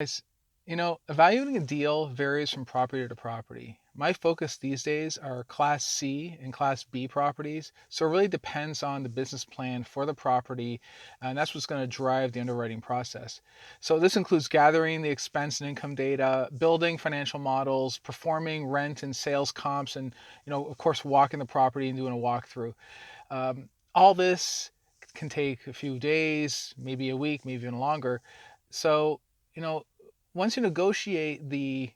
Guys, evaluating a deal varies from property to property. My focus these days are Class C and Class B properties, so it really depends on the business plan for the property, and that's what's going to drive the underwriting process. So this includes gathering the expense and income data, building financial models, performing rent and sales comps, and of course, walking the property and doing a walkthrough. All this can take a few days, maybe a week, maybe even longer. So, you know, once you negotiate the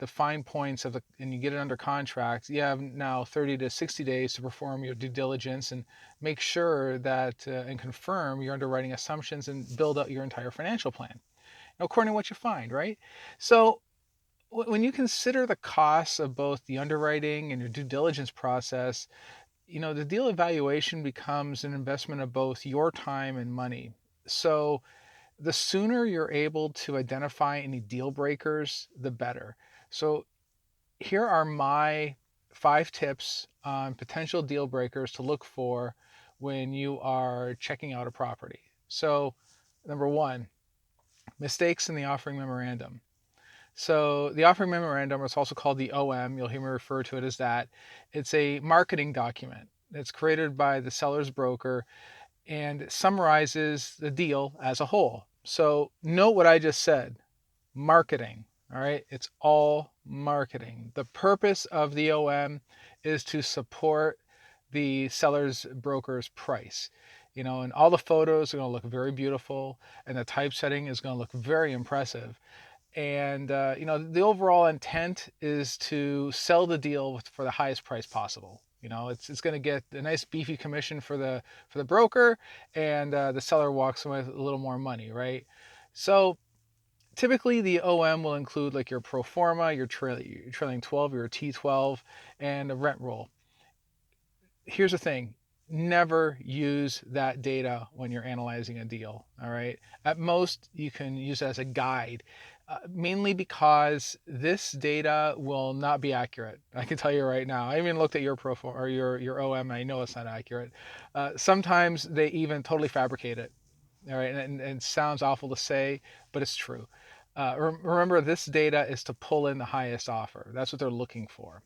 fine points of the and you get it under contract, you have now 30 to 60 days to perform your due diligence and make sure that and confirm your underwriting assumptions and build out your entire financial plan according to what you find, right? So when you consider the costs of both the underwriting and your due diligence process, the deal evaluation becomes an investment of both your time and money. So the sooner you're able to identify any deal breakers, the better. So here are my 5 tips on potential deal breakers to look for when you are checking out a property. So, number one, mistakes in the offering memorandum. So the offering memorandum is also called the OM. You'll hear me refer to it as that. It's a marketing document that's created by the seller's broker and it summarizes the deal as a whole. So note what I just said, marketing. All right, it's all marketing. The purpose of the OM is to support the seller's broker's price. And all the photos are going to look very beautiful, and the typesetting is going to look very impressive. And the overall intent is to sell the deal for the highest price possible. It's going to get a nice beefy commission for the broker, and the seller walks away with a little more money, right? So typically the OM will include like your pro forma, your trailing 12, your T12, and a rent roll. Here's the thing: never use that data when you're analyzing a deal. All right. At most, you can use it as a guide, mainly because this data will not be accurate. I can tell you right now. I even looked at your profile or your OM, and I know it's not accurate. Sometimes they even totally fabricate it. All right, and it sounds awful to say, but it's true. Remember, this data is to pull in the highest offer. That's what they're looking for.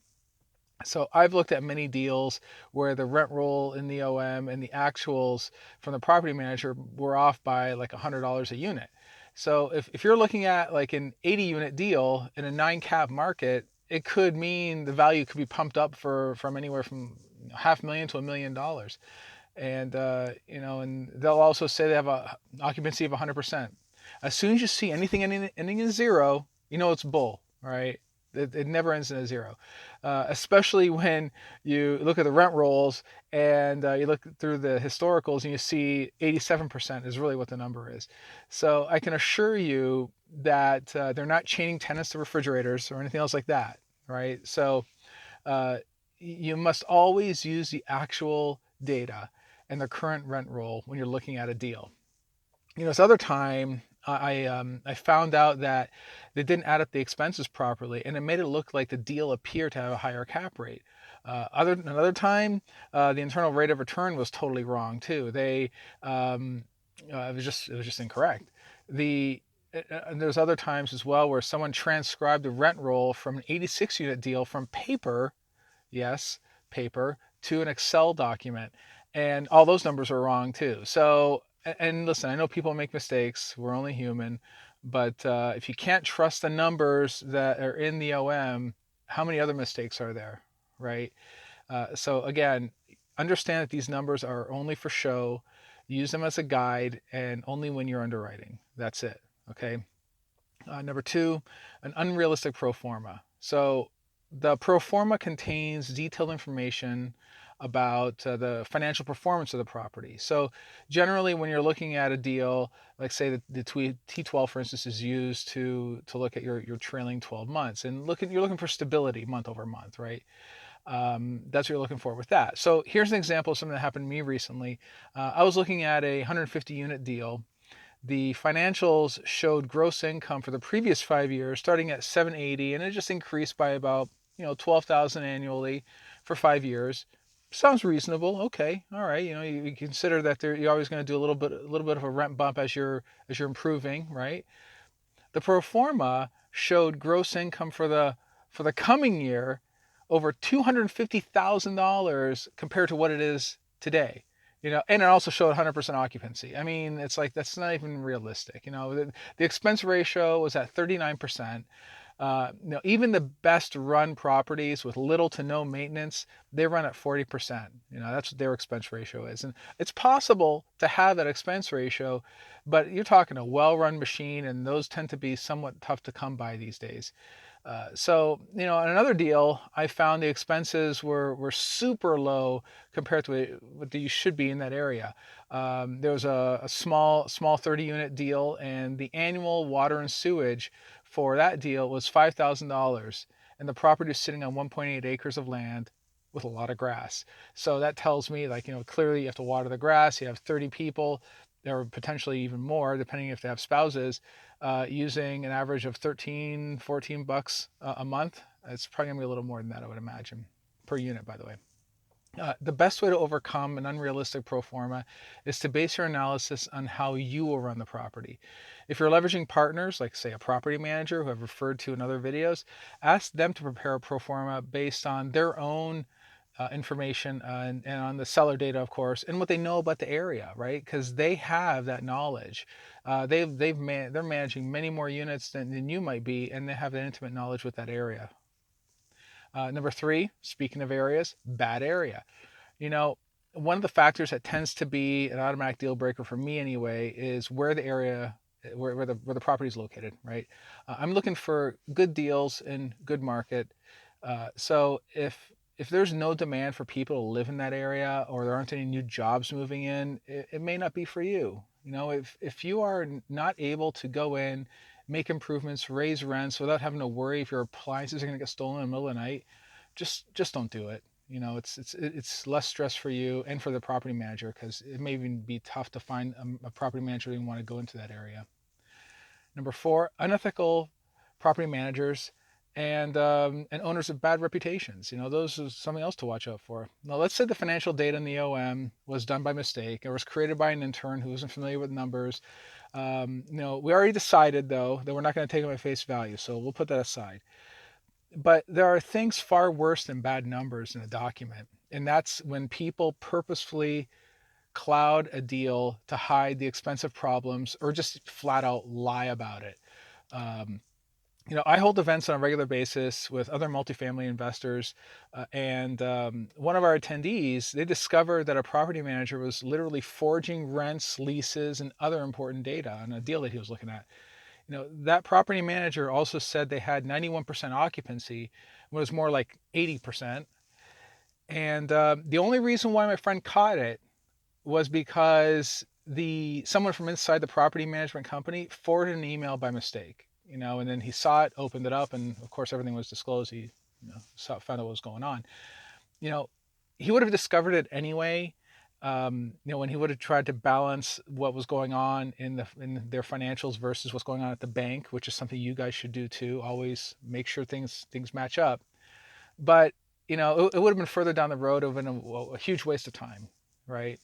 So I've looked at many deals where the rent roll in the OM and the actuals from the property manager were off by like $100 a unit. So if you're looking at like an 80 unit deal in a 9 cap market, it could mean the value could be pumped up from anywhere from half million to $1 million. And they'll also say they have a occupancy of 100%. As soon as you see anything ending in zero, it's bull, right? It never ends in a zero, especially when you look at the rent rolls and you look through the historicals and you see 87% is really what the number is. So I can assure you that they're not chaining tenants to refrigerators or anything else like that, right? So uh, you must always use the actual data and the current rent roll when you're looking at a deal. This other time I found out that they didn't add up the expenses properly, and it made it look like the deal appeared to have a higher cap rate. Another time, the internal rate of return was totally wrong too. It was just incorrect. The and there's other times as well where someone transcribed the rent roll from an 86 unit deal from paper, yes, paper, to an Excel document. And all those numbers are wrong too. So, and listen, I know people make mistakes. We're only human. But if you can't trust the numbers that are in the OM, how many other mistakes are there, right? So, again, understand that these numbers are only for show. Use them as a guide and only when you're underwriting. That's it. Okay. Number two, an unrealistic pro forma. So the pro forma contains detailed information about the financial performance of the property. So generally, when you're looking at a deal, like say the T12, for instance, is used to look at your trailing 12 months and you're looking for stability month over month, right? That's what you're looking for with that. So here's an example of something that happened to me recently. I was looking at a 150 unit deal. The financials showed gross income for the previous 5 years starting at 780, and it just increased by about 12,000 annually for 5 years. Sounds reasonable. Okay, all right. You consider that you're always going to do a little bit of a rent bump as you're improving, right? The pro forma showed gross income for the coming year over $250,000 compared to what it is today. And it also showed 100% occupancy. I mean, it's like that's not even realistic. The expense ratio was at 39%. Even the best run properties with little to no maintenance, they run at 40%. That's what their expense ratio is. And it's possible to have that expense ratio, but you're talking a well-run machine, and those tend to be somewhat tough to come by these days. In another deal, I found the expenses were super low compared to what you should be in that area. There was a small 30 unit deal, and the annual water and sewage for that deal was $5,000, and the property is sitting on 1.8 acres of land with a lot of grass. So that tells me, clearly you have to water the grass. You have 30 people, or potentially even more, depending if they have spouses, using an average of 13, 14 bucks a month. It's probably gonna be a little more than that, I would imagine, per unit, by the way. The best way to overcome an unrealistic pro forma is to base your analysis on how you will run the property. If you're leveraging partners, like say a property manager who I've referred to in other videos, ask them to prepare a pro forma based on their own information and on the seller data, of course, and what they know about the area, right? Because they have that knowledge. They're managing many more units than you might be, and they have that intimate knowledge with that area. Number three, speaking of areas, bad area. You know, One of the factors that tends to be an automatic deal breaker for me anyway is where the area, where the property is located, right? I'm looking for good deals in good market. So if there's no demand for people to live in that area, or there aren't any new jobs moving in, it may not be for you. If you are not able to go in, make improvements, raise rents without having to worry if your appliances are going to get stolen in the middle of the night, just don't do it. It's less stress for you and for the property manager, because it may even be tough to find a property manager who even want to go into that area. Number four, unethical property managers and owners of bad reputations. Those are something else to watch out for. Now, let's say the financial data in the OM was done by mistake, or was created by an intern who wasn't familiar with numbers. We already decided, though, that we're not going to take them at face value, so we'll put that aside. But there are things far worse than bad numbers in a document, and that's when people purposefully cloud a deal to hide the expensive problems, or just flat out lie about it. Um, I hold events on a regular basis with other multifamily investors, and one of our attendees, they discovered that a property manager was literally forging rents, leases, and other important data on a deal that he was looking at. That property manager also said they had 91% occupancy, when it was more like 80%. And the only reason why my friend caught it was because someone from inside the property management company forwarded an email by mistake. And then he saw it, opened it up, and of course everything was disclosed. He found out what was going on. you know, he would have discovered it anyway. When he would have tried to balance what was going on in their financials versus what's going on at the bank, which is something you guys should do too. Always make sure things match up. But it would have been further down the road. It would have been a huge waste of time, right?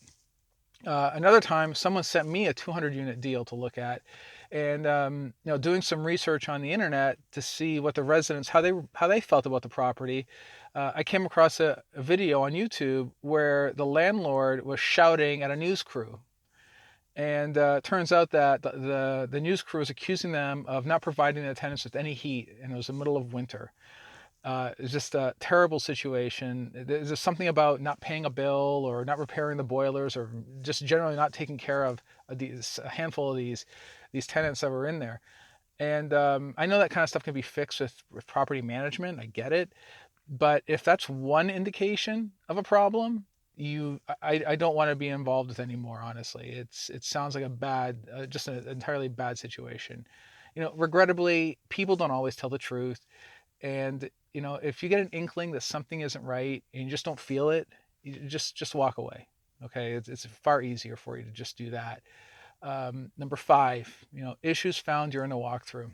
Another time, someone sent me a 200 unit deal to look at, and doing some research on the internet to see what the residents, how they felt about the property. I came across a video on YouTube where the landlord was shouting at a news crew, and turns out that the news crew was accusing them of not providing the tenants with any heat, and it was the middle of winter. It's just a terrible situation. There's just something about not paying a bill, or not repairing the boilers, or just generally not taking care of a handful of these tenants that were in there. And I know that kind of stuff can be fixed with property management. I get it. But if that's one indication of a problem, I don't want to be involved with anymore. Honestly, it sounds like just an entirely bad situation. Regrettably, people don't always tell the truth. And if you get an inkling that something isn't right and you just don't feel it, you just walk away. Okay, it's far easier for you to just do that. Number five, issues found during the walkthrough.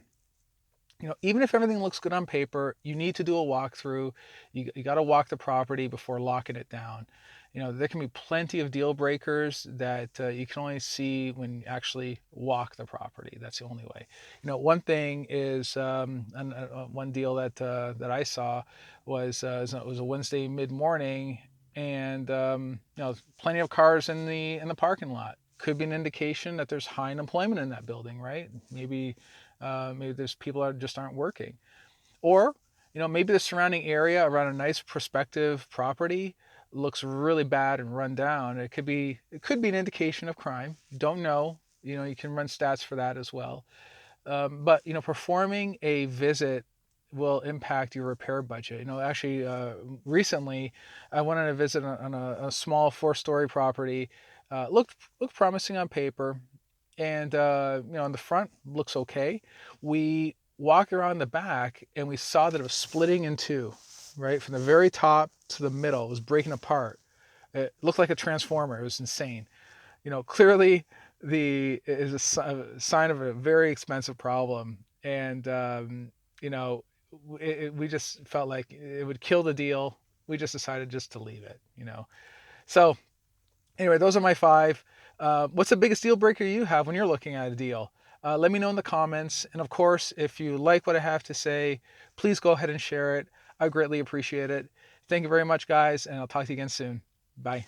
Even if everything looks good on paper, you need to do a walkthrough. You got to walk the property before locking it down. There can be plenty of deal breakers that you can only see when you actually walk the property. That's the only way. One thing is, one deal that I saw it was a Wednesday mid morning, and plenty of cars in the parking lot. Could be an indication that there's high unemployment in that building, right? Maybe there's people that just aren't working, or maybe the surrounding area around a nice prospective property looks really bad and run down. It could be an indication of crime. Don't know. You can run stats for that as well. But performing a visit will impact your repair budget. Actually, recently I went on a visit on a small 4-story property. Looked promising on paper, and on the front looks okay. We walked around the back and we saw that it was splitting in two, right from the very top to the middle. It was breaking apart. It looked like a transformer. It was insane. Clearly the is a sign of a very expensive problem, and you know, we just felt like it would kill the deal. We just decided just to leave it. So anyway, those are my 5. What's the biggest deal breaker you have when you're looking at a deal? Let me know in the comments. And of course, if you like what I have to say, please go ahead and share it. I greatly appreciate it. Thank you very much, guys, and I'll talk to you again soon. Bye.